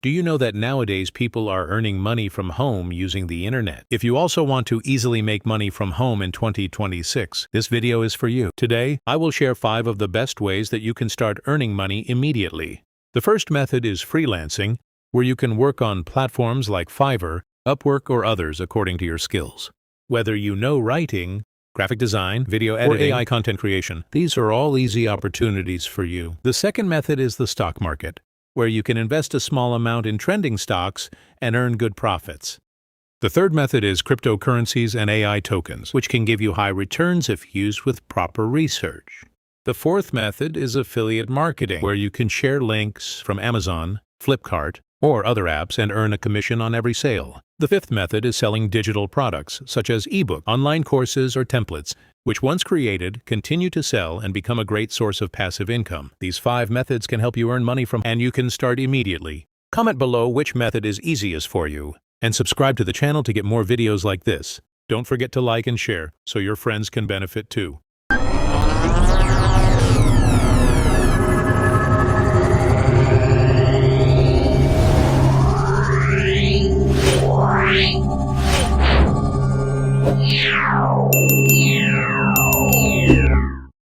Do you know that nowadays people are earning money from home using the internet? If you also want to easily make money from home in 2026, this video is for you. Today, I will share 5 of the best ways that you can start earning money immediately. The first method is freelancing, where you can work on platforms like Fiverr, Upwork, or others according to your skills. Whether you know writing, graphic design, video editing, or AI content creation, these are all easy opportunities for you. The second method is the stock market, where you can invest a small amount in trending stocks and earn good profits. The third method is cryptocurrencies and AI tokens, which can give you high returns if used with proper research. The fourth method is affiliate marketing, where you can share links from Amazon, Flipkart, or other apps and earn a commission on every sale. The fifth method is selling digital products, such as ebook, online courses, or templates, which once created, continue to sell and become a great source of passive income. These 5 methods can help you earn money from, and you can start immediately. Comment below which method is easiest for you, and subscribe to the channel to get more videos like this. Don't forget to like and share, so your friends can benefit too. Meow.